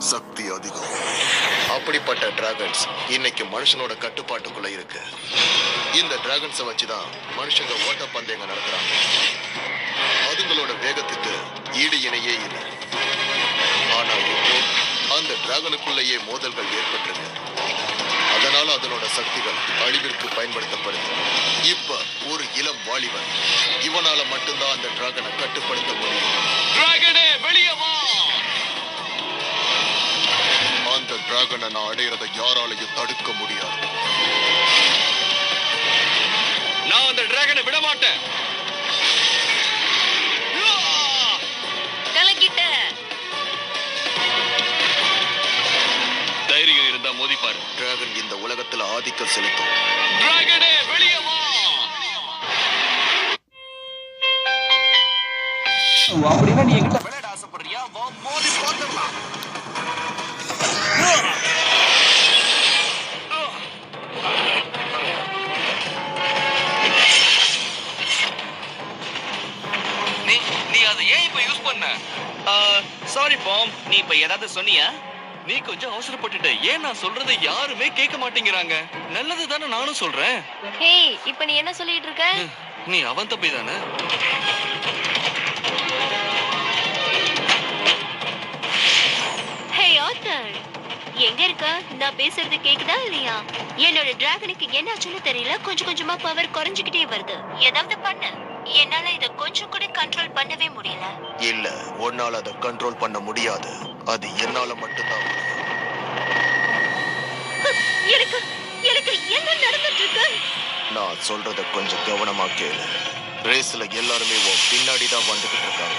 சக்தி அதிகம். அப்படிப்பட்ட டிராகன்ஸ் இன்னைக்கு மனுஷனோட கட்டுப்பாட்டுக்குள்ள இருக்கு. இந்த டிராகன்ஸை வச்சுதான் மனுஷங்க ஓட்ட பந்தயங்க நடத்துறாங்க. அதுங்களோட வேகத்துக்கு ஈடு இணையே இல்லை. ஆனா இப்போ அந்த டிராகனுக்குள்ளேயே மோதல்கள் ஏற்பட்டிருக்கு. அதனால அதனோட சக்திகள் அழிவிற்கு பயன்படுத்தப்படுது. இப்ப ஒரு இளம் வாலிபன், இவனால மட்டும்தான் அந்த டிராகனை கட்டுப்படுத்த முடியும். டிராகனே வெளியே வா! அந்த டிராகனை நான் அடையிறதை யாராலையும் தடுக்க முடியாது. நான் அந்த டிராகனை விட மாட்டேன். கலக்கிட்ட. தைரியம் இருந்தா மோதிப்பாரு. டிராகன் இந்த உலகத்துல ஆதிக்கம் செலுத்தும். டிராகனே வெளியே வா! அப்படின்னா நீ என்கிட்ட விளையாட ஆசைப்படுறியா? வா, மோதி போட்டுடலாம். நீ அதை ஏன் இப்ப யூஸ் பண்ண? சாரி பாம், நீ இப்ப ஏதாவது சொன்னியா? நீ கொஞ்சம் அவசரப்பட்டுட்ட. ஏன் நான் சொல்றதை யாருமே கேட்க மாட்டேங்கிறாங்க. நல்லது தானே நானும் சொல்றேன். ஹேய், இப்ப நீ என்ன சொல்லிட்டு இருக்க? நீ அவன் தம்பி தானே? ஹே ஆத்தர், எங்க இருக்க? நான் பேசுறது கேக்குதா இல்லையா? என்னோட டிராகனுக்கு என்னாச்சுன்னு தெரியல, கொஞ்சம் கொஞ்சமா பவர் குறைஞ்சுக்கிட்டே வருது. ஏதாவது பண்ணு. என்னால இத கொஞ்சம் கூட கண்ட்ரோல் பண்ணவே முடியல. இல்ல, உன்னால அதை கண்ட்ரோல் பண்ண முடியாது. அது என்னால மட்டும்தான் முடியும். எனக்கு எனக்கு என்ன நடந்துட்டு இருக்கு? நான் சொல்றத கொஞ்சம் கவனமா கேளு. ரேஸ்ல எல்லாருமே உன் பின்னாடி தான் வந்துகிட்டு இருக்காங்க.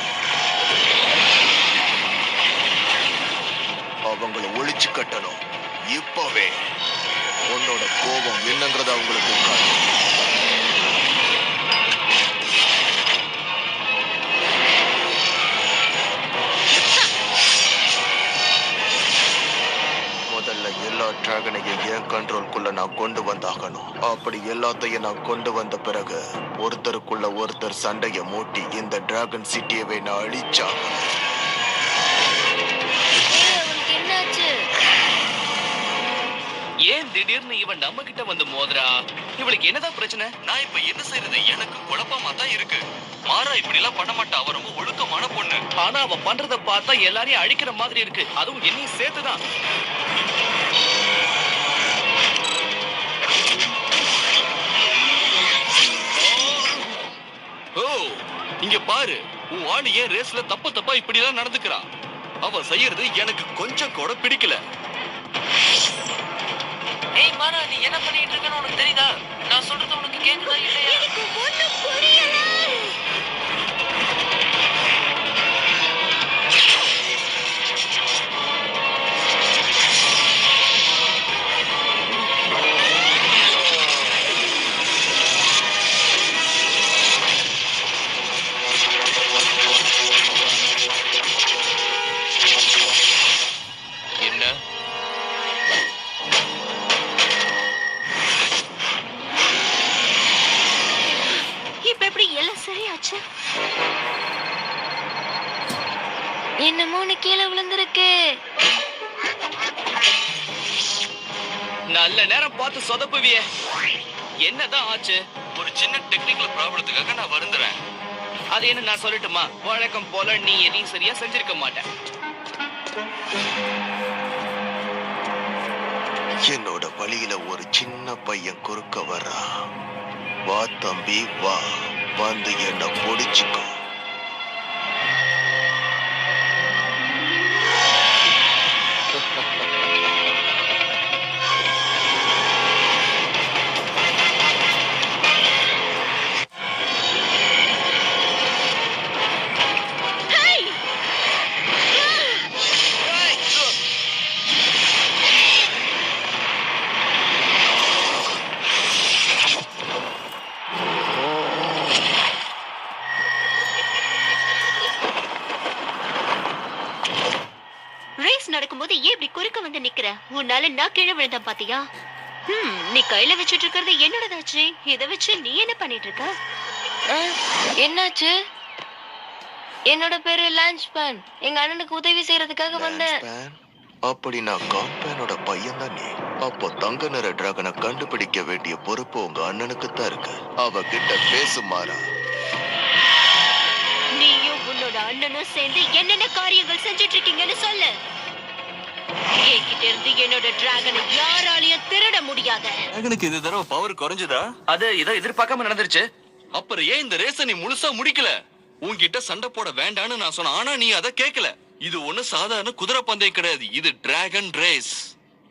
அவங்கள ஒழிச்சு கட்டணும். இப்பவே உன்னோட கோபம் என்னங்கறத அவங்களுக்கு காட்டு. முதல்ல எல்லா டிராகனையும் என் கண்ட்ரோல்குள்ள நான் கொண்டு வந்தாகணும். அப்படி எல்லாத்தையும் நான் கொண்டு வந்த பிறகு ஒருத்தருக்குள்ள ஒருத்தர் சண்டைய மூட்டி இந்த டிராகன் சிட்டியவே நான் அழிச்சாகணும். உனக்கு என்னாச்சு? ஏன் திடீர்னு இவன் நம்ம கிட்ட வந்து மோதுறா? இவளுக்கு என்னதான் பிரச்சனை? நான் இப்ப என்ன செய்யறது? எனக்கு குழப்பமா தான் இருக்கு. மாறா இப்படி எல்லாம் பண்ண மாட்டா. அவ ரொம்ப ஒழுக்கமான பொண்ணு. ஆனா அவ பண்றத பார்த்தா எல்லாரையும் அழிக்கிற மாதிரி இருக்கு. அதுவும் என்னையும் சேர்த்துதான். ஓ, இங்க பாரு. உன் ஆளு ஏன் ரேஸ்ல தப்பா இப்படிதான் நடந்துக்கிறான். அவ செய்யறது எனக்கு கொஞ்சம் கூட பிடிக்கல. ஏய் மாறா, நீ என்ன பண்ணிட்டு இருக்கன்னு உனக்கு தெரியுதா? நான் சொல்றது உனக்கு கேக்குதா இல்லையா? எனக்கு ஒண்ணும் புரியல. என்ன? இப்ப எப்படி எல்லாம் சரியாச்சு? என்னமோ நீ கீழே விழுந்திருக்கு. நல்ல நேரம் பார்த்து சொதப்புவிய. என்னதான் ஆச்சு? ஒரு சின்ன டெக்னிக்கல் ப்ராப்ளத்துக்காக நான் வருந்துறேன். அது என்ன நான் சொல்லட்டுமா? வழக்கம் போல நீ எதையும் சரியா செஞ்சிருக்க மாட்டேன். என்னோட வழியில ஒரு சின்ன பையன் குறுக்க வர்றான். வா தம்பி வா, வந்து என்ன பொடிச்சுக்கோ. நடக்கும்போது ஏன் இப்படி குறுக்க வந்து நிக்கிற? உன்னால நான் கீழே விழுந்தேன் பாத்தியா? நீ கையில வச்சிட்டு இருக்கிறது என்னோடதாச்சு. இதை வச்சு நீ என்ன பண்ணிட்டு இருக்க? என்னாச்சு? என்னோட பேரு லான்ச் பேன். எங்க அண்ணனுக்கு உதவி செய்யறதுக்காக வந்தேன். அப்படின்னா காம்பேனோட பையன் தான் நீ. அப்போ தங்க நிற டிராகனை கண்டுபிடிக்க வேண்டிய பொறுப்பு உங்க அண்ணனுக்கு தான் இருக்கு. அவகிட்ட பேசு மாறா. நீயும் உன்னோட அண்ணனும் சேர்ந்து என்னென்ன காரியங்கள் செஞ்சுட்டு இருக்கீங்கன்னு சொல்லு. என்கிட்ட இருந்து என்னோட டிராகனை யாராலையும் திருட முடியாத. டிராகனுக்கு இந்த தடவை பவர் குறைஞ்சதா? அது இதை எதிர்பார்க்காம நடந்துருச்சு. அப்புறம் ஏன் இந்த ரேஸ நீ முழுசா முடிக்கல? உன்கிட்ட சண்டை போட வேண்டான்னு நான் சொன்னேன், ஆனா நீ அதை கேட்கல. இது ஒண்ணு சாதாரண குதிரை பந்தயம் கிடையாது, இது டிராகன் ரேஸ்.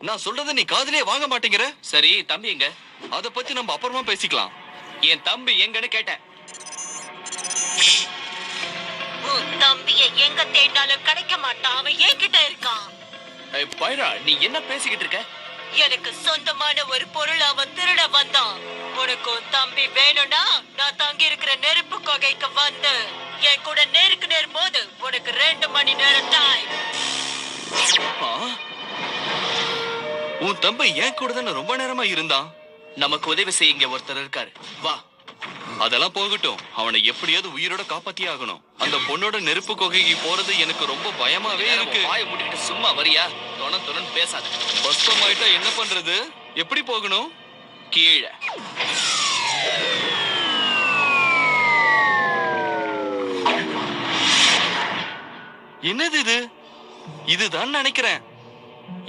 நான் சொல்றதை நீ காதுலயே வாங்க மாட்டேங்கிற. சரி, தம்பி எங்க? அத பத்தி நம்ம அப்புறமா பேசிக்கலாம். என் தம்பி எங்கன்னு கேட்டேன். உன் தம்பியை எங்க தேடினாலும் கிடைக்க மாட்டான். அவன் என்கிட்ட இருக்கான். பைரா, நீ என்ன பேசிக்கிட்டு இருக்க? எனக்கு சொந்தமான ஒரு பொருள் அவன் திருட வந்தான். உனக்கு உன் தம்பி வேணும்னா நான் தங்கி இருக்கிற நெருப்பு கொகைக்கு வந்து என் கூட நேருக்கு நேர் மோது. உனக்கு 2 மணி நேரம் டைம். உன் தம்பி ஏன் கூட தானே ரொம்ப நேரமா இருந்தான். நமக்கு உதவி செய்ய இங்க ஒருத்தர் இருக்காரு, வா. அதெல்லாம் போகட்டும், அவனை எப்படியாவது உயிரோட காப்பாத்தியே ஆகணும். அந்த பொண்ணோட நெருப்பு கொகைக்கு போறது எனக்கு ரொம்ப பயமாவே இருக்கு. வாயை மூடிக்கிட்டு சும்மா வரியா? தொண பேசாத. பஸ்டம் ஆயிட்டா என்ன பண்றது? எப்படி போகணும்? கீழே. என்னது இது? இதுதான் நினைக்கிறேன்.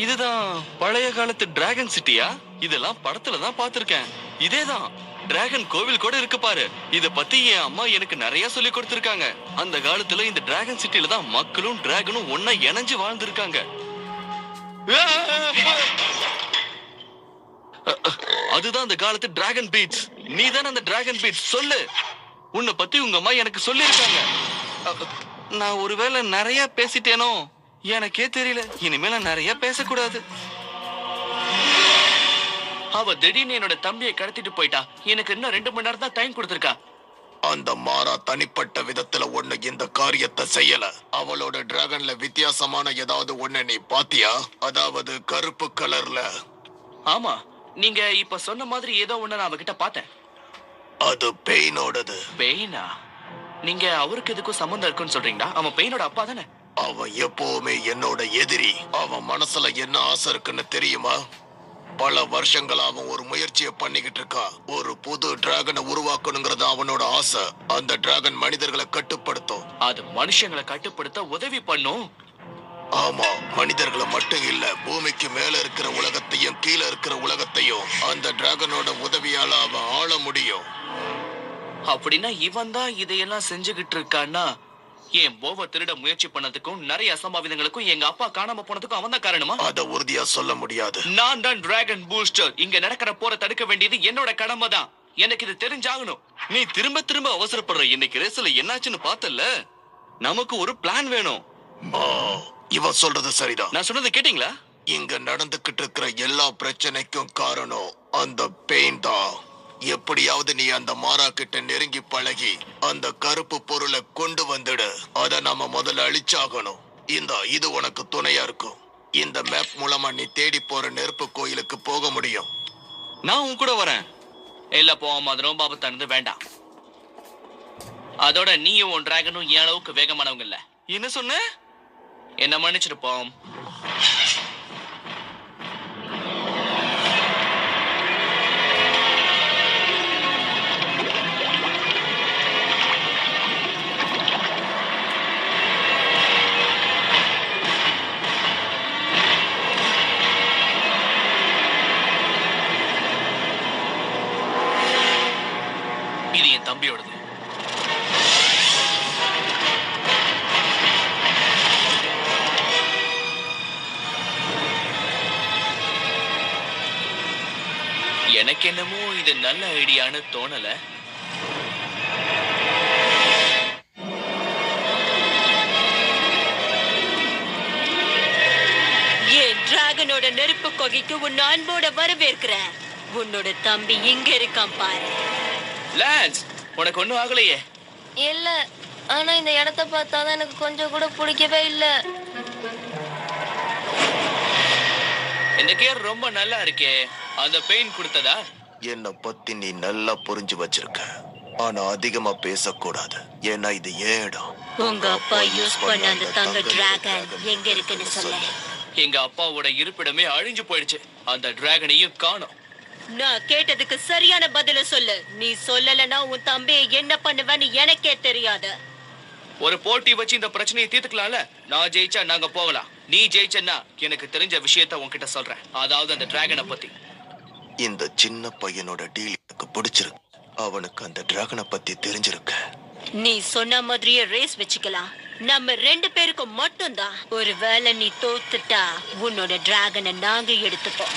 இதுதான் பழைய காலத்து டிராகன் சிட்டியா? இதெல்லாம் படத்துல தான் பார்த்திருக்கேன். இதேதான் டிராகன் கோவில் கூட இருக்கு பாரு. இத பத்தி என் அம்மா எனக்கு நிறைய சொல்லி கொடுத்திருக்காங்க. அந்த காலத்துல இந்த டிராகன் சிட்டில தான் மக்களும் டிராகனும் ஒன்னா இணைஞ்சு வாழ்ந்திருக்காங்க. அதுதான் அந்த காலத்து டிராகன் பீட்ஸ். நீ தானே அந்த டிராகன் பீட்ஸ்? சொல்லு, உன்னை பத்தி உங்க அம்மா எனக்கு சொல்லி இருக்காங்க. நான் ஒருவேளை நிறைய பேசிட்டேனோ எனக்கே தெரியல. இனிமேல நிறைய பேசக்கூடாது. அவ திடீர்னு என்னோட தம்பியை கடத்திட்டு போயிட்டா. எனக்கு இன்னும் 2 மணி நேரம் தான் டைம் கொடுத்திருக்கா. அந்த மாறா தனிப்பட்ட விதத்துல ஒண்ணு இந்த காரியத்தை செய்யல. அவளோட டிராகன்ல வித்தியாசமான ஏதாவது ஒண்ணு நீ பாத்தியா? அதாவது கருப்பு கலர்ல. ஆமா, நீங்க இப்ப சொன்ன மாதிரி ஏதோ ஒண்ணு நான் அவகிட்ட பார்த்தேன். அது பெயினோடது. பெயினா? நீங்க அவருக்கு எதுக்கும் சம்பந்தம் இருக்குன்னு சொல்றீங்களா? அவன் பெயினோட அப்பா தானே? அவன் எப்பவுமே என்னோட எதிரி. அவன் மனசுல என்ன ஆசை இருக்குன்னு தெரியுமா? பல வருஷங்களா அவன் ஒரு முயற்சியை பண்ணிக்கிட்டு இருக்கா. ஒரு புது டிராகனை உருவாக்கணுங்கிறது அவனோட ஆசை. அந்த டிராகன் மனிதர்களை கட்டுப்படுத்தும். அது மனுஷங்களை கட்டுப்படுத்த உதவி பண்ணும். ஆமா, மனிதர்களை மட்டும் இல்ல, பூமிக்கு மேல இருக்கிற உலகத்தையும் கீழே இருக்கிற உலகத்தையும் அந்த டிராகனோட உதவியால அவன் ஆள முடியும். அப்படின்னா இவன் தான் இதையெல்லாம் செஞ்சுகிட்டு இருக்கான்னா, என் போவ திருட முயற்சி பண்ணதுக்கும் நிறைய அசம்பாவிதங்களுக்கும் எங்க அப்பா காணாம போனதுக்கும் அவன் தான் காரணமா? அத உறுதியா சொல்ல முடியாது. நான் தான் டிராகன் பூஸ்டர். இங்க நடக்கிற போரை தடுக்க வேண்டியது என்னோட கடமை தான். எனக்கு இது தெரிஞ்சாகணும். நீ திரும்ப திரும்ப அவசரப்படுற. இன்னைக்கு ரேஸ்ல என்னாச்சுன்னு பார்த்தல. நமக்கு ஒரு பிளான் வேணும். இவன் சொல்றது சரிதான். நான் சொன்னதை கேட்டீங்களா? இங்க நடந்துகிட்டு இருக்கிற எல்லா பிரச்சனைக்கும் காரணம் அந்த பெயின் தான். எப்படியாவது நீ அந்த மாறா கிட்ட நெருங்கி பழகி அந்த கருப்பு பொருளை கொண்டு வந்துடு. அத நாம முதல்ல அழிச்சாகணும். இது உனக்கு துணையா இருக்கும். இந்த மேப் மூலமா நீ தேடி போற நெருப்பு கோயிலுக்கு போக முடியும். நான் உன் கூட வரேன். இல்ல போகாம, அது ரொம்ப ஆபத்தானது, வேண்டாம். அதோட நீயும் உன் டிராகனும் என் அளவுக்கு வேகமானவங்க இல்ல. என்ன சொன்ன? என்ன மன்னிச்சிருப்போம். இது என் தம்பியோடது. எனக்கு என்னமோ இது நல்ல ஐடியான்னு தோணல. ஏன் டிராகனோட நெருப்பு கொகைக்கு உன் அன்போட வரவேற்கிறேன். உன்னோட தம்பி இங்க இருக்கான் பாரு. லான்ஸ், உனக்கு ஒண்ணும் ஆகலையே? இல்ல, ஆனா இந்த இடத்த பார்த்தாதான் எனக்கு கொஞ்சம் கூட பிடிக்கவே இல்ல. இந்த கேர் ரொம்ப நல்லா இருக்கே. அந்த பெயின் கொடுத்ததா? என்ன பத்தி நீ நல்லா புரிஞ்சு வச்சிருக்க. ஆனா அதிகமா பேசக்கூடாது. ஏன்னா இது ஏன் இடம். உங்க அப்பா யூஸ் பண்ண அந்த தங்க டிராகன் எங்க இருக்குன்னு சொல்ல. எங்க அப்பாவோட இருப்பிடமே அழிஞ்சு போயிடுச்சு. அந்த டிராகனையும் காணோம். நான் கேட்டதுக்கு சரியான பதில சொல்லு. நீ சொல்லலனா உன் தம்பியை என்ன பண்ணுவேன்னு எனக்கே தெரியாது. ஒரு போட்டி வச்சு இந்த பிரச்சனையை தீர்த்துக்கலாம்ல. நான் ஜெயிச்சா நாங்க போகலாம். நீ ஜெயிச்சன்னா எனக்கு தெரிஞ்ச விஷயத்த உன்கிட்ட சொல்றேன். அதாவது அந்த டிராகனை பத்தி. இந்த சின்ன பையனோட டீல் எனக்கு பிடிச்சிருக்கு. அவனுக்கு அந்த டிராகனை பத்தி தெரிஞ்சிருக்கு. நீ சொன்ன மாதிரியே ரேஸ் வச்சுக்கலாம். நம்ம 2 பேருக்கும் மட்டும்தான். ஒருவேளை நீ தோத்துட்டா உன்னோட டிராகனை நாங்க எடுத்துப்போம்.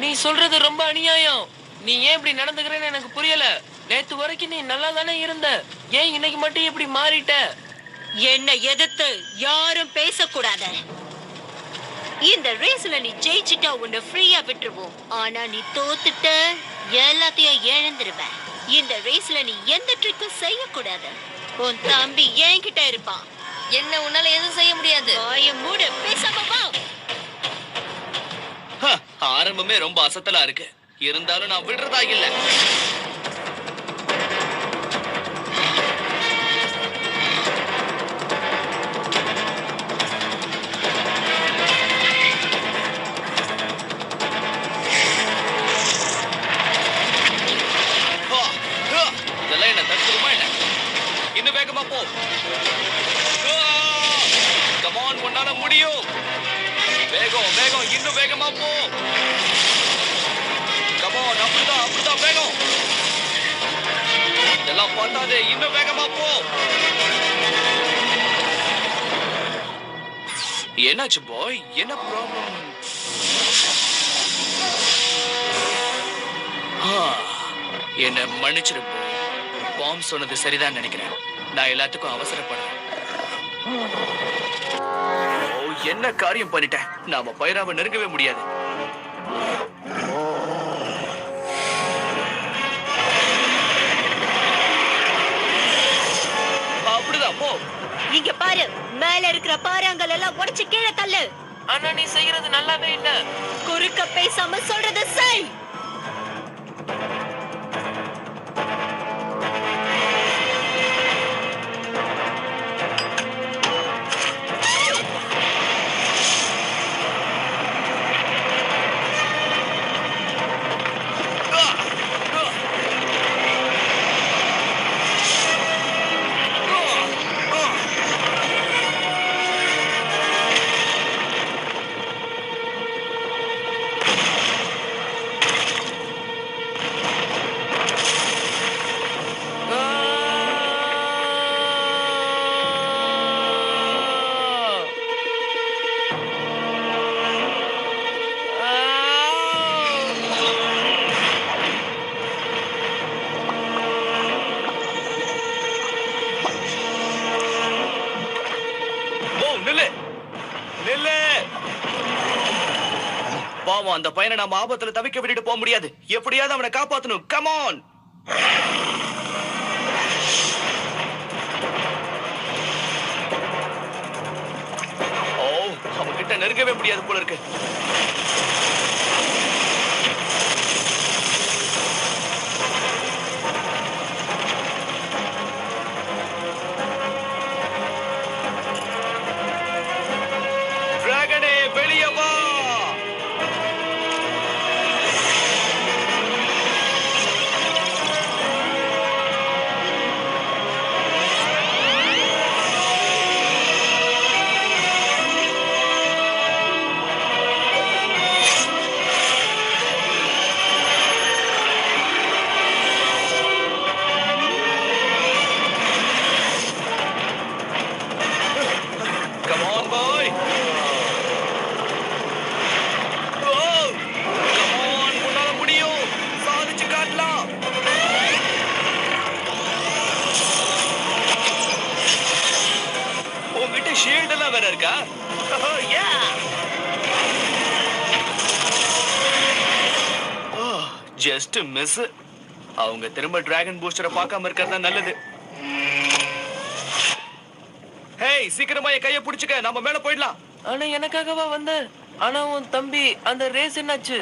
நீ சொல்றது ரொம்ப அநியாயம். நீ ஏன் இப்படி நடந்துக்கிறேன்னு எனக்கு புரியல. நேத்து வரைக்கும் நீ நல்லா தானே இருந்த. ஏன் இன்னைக்கு மட்டும் இப்படி மாறிட்ட? என்ன எதிர்த்து யாரும் பேசக்கூடாது. இந்த ரேஸ்ல நீ ஜெயிச்சிட்டா உன்னை ஃப்ரீயா விட்டுருவோம். ஆனா நீ தோத்துட்ட எல்லாத்தையும் இழந்துருவ. இந்த ரேஸ்ல நீ எந்த ட்ரிக்கும் செய்யக்கூடாது. உன் தம்பி என்கிட்ட இருப்பான். என்ன உன்னால எதுவும் செய்ய முடியாது. வாயை மூடு, பேசாம வா. ஆரம்பமே ரொம்ப அசத்தலா இருக்கு. இருந்தாலும் நான் விடுறதா இல்ல. இதெல்லாம் என்ன தடுத்துருமா என்ன? இன்னும் வேகமா போ. கமான், உன்னால முடியும். வேகம் வேகம், இன்னும் வேகமா போ. கமான், அப்படிதான் வேகம். இதெல்லாம் பார்த்தாதே, இன்னும் வேகமா போ. என்னாச்சு பாய்? என்ன ப்ராப்ளம்? என்ன மன்னிச்சிரு பாய். பாம் சொன்னது சரிதான் நினைக்கிறேன். நான் எல்லாத்துக்கும் அவசரப்படுறேன். என்ன காரியம் பண்ணிட்டேன். நாம பைராவை நெருங்கவே முடியாது. அப்படிதான் போ. இங்க பாரு, மேல இருக்கிற பாறாங்கல் எல்லாம் உடைச்சு கீழே தள்ளு. ஆனா நீ செய்யறது நல்லாவே இல்ல. குறுக்க பேசாம சொல்றத செய். பாவம், அந்த பையனை நாம ஆபத்துல தவிக்க விட்டுட்டு போக முடியாது. எப்படியாவது அவனை காப்பாத்தணும். கமான். ஓ, அவன்கிட்ட நெருங்கவே முடியாது போல இருக்கு. டிராகனே, வெளியே வா. ஷீல்ட் எல்லாம் வேற இருக்கா? Just miss. அவங்க திரும்ப டிராகன் பூஸ்டரை பார்க்காம இருக்கிறது நல்லது. ஹேய், சீக்கிரமா என் கையை பிடிச்சுக்க, நாம மேல போயிடலாம். ஆனா எனக்காகவா வந்த? ஆனா உன் தம்பி அந்த ரேஸ் என்னாச்சு?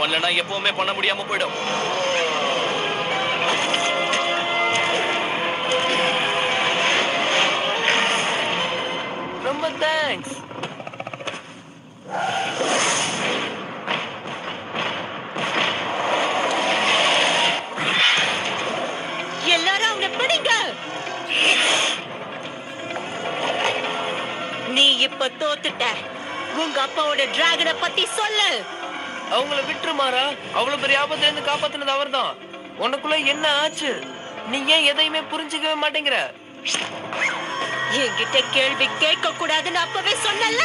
பண்ணலனா எப்பவுமே பண்ண முடியாம போயிடும். ரொம்ப தேங்க்ஸ். எல்லாரும் அவனை பிடிங்க. நீ இப்ப தோத்துட்ட. உங்க அப்பாவோட டிராகனை பத்தி சொல்லு. அவங்கள விட்டுருமாரா? அவ்வளவு பெரிய ஆபத்துல இருந்து காப்பாத்தினது அவர்தான். உனக்குள்ள என்ன ஆச்சு? நீ ஏன் எதையுமே புரிஞ்சுக்கவே மாட்டேங்கிற? என்கிட்ட கேள்வி கேட்க கூடாதுன்னு அப்பவே சொன்னல.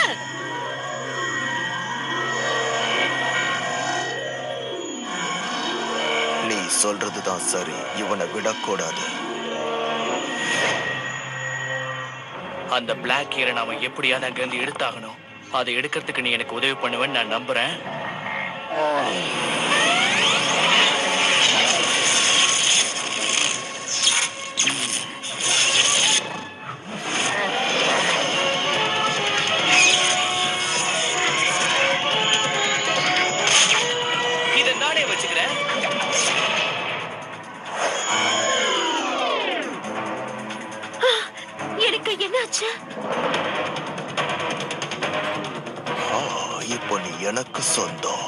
நீ சொல்றதுதான் சரி. இவனை விடக்கூடாது. அந்த பிளாக் ஹீரன் அவன் எப்படியாவது அங்க இருந்து எடுத்தாகணும். அதை எடுக்கிறதுக்கு நீ எனக்கு உதவி பண்ணுவேன்னு நான் நம்புறேன். இதை நானே வச்சுக்கிறேன். எனக்கு என்னாச்சு? இப்போ நீ எனக்கு சொந்தம்.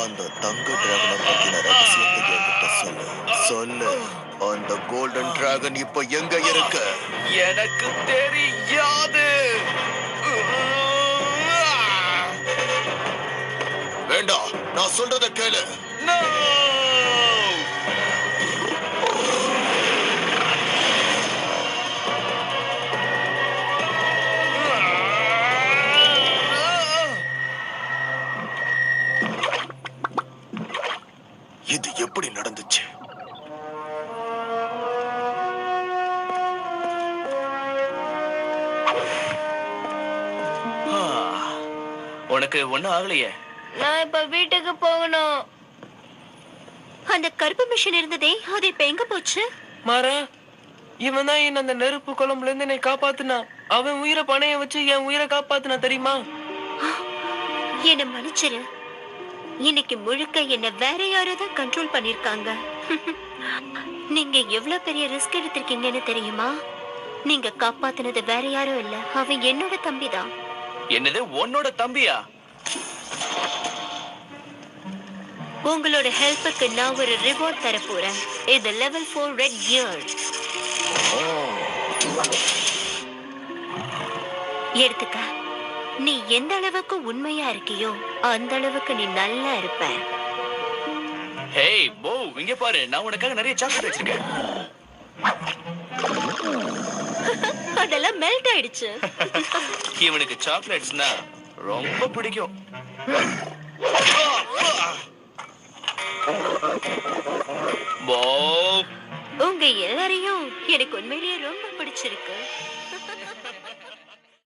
அந்த தங்க டிராகனை பத்தின ரகசியத்தை என்கிட்ட சொல்லு. சொல்லு. அந்த கோல்டன் டிராகன் இப்ப எங்க இருக்கு? எனக்கு தெரியாது. வேண்டாம், நான் சொல்றத கேளு. No! இது எப்படி நடந்துச்சு? உனக்கு ஒண்ணும் ஆகலையே? நான் இப்ப வீட்டுக்கு போகணும். அந்த கருப்பு மிஷின் இருந்ததே, அது இப்ப எங்க போச்சு? மாறா, இவன் தான் என்ன அந்த நெருப்பு குழம்புல இருந்து என்னை காப்பாத்துனான். அவன் உயிரை பணைய வச்சு என் உயிரை காப்பாத்துனா தெரியுமா? என்ன மன்னிச்சிரு. இன்னைக்கு முழுக்க என்ன வேற யாரோ தான் கண்ட்ரோல் பண்ணிருக்காங்க. நீங்க எவ்வளவு பெரிய ரிஸ்க் எடுத்திருக்கீங்கன்னு தெரியுமா? நீங்க காப்பாத்துனது வேற யாரும் இல்ல, அவன் என்னோட தம்பிதான். என்னது, உன்னோட தம்பியா? உங்களோட ஹெல்ப்புக்கு நான் ஒரு ரிவார்ட் தர போறேன். இது லெவல் 4 ரெட் கியர். எடுத்துக்க. நீ எந்த அளவுக்கு உண்மையா இருக்கியோ அந்த அளவுக்கு நீ நல்லா இருப்ப. ஹேய் போ, இங்க பாரு, நான் உனக்காக நிறைய சாக்லேட் வச்சிருக்கேன். அதெல்லாம் மெல்ட் ஆயிடுச்சு. இவனுக்கு சாக்லேட்ஸ்னா ரொம்ப பிடிக்கும். போ, உங்க எல்லாரையும் எனக்கு உண்மையிலேயே ரொம்ப பிடிச்சிருக்கு.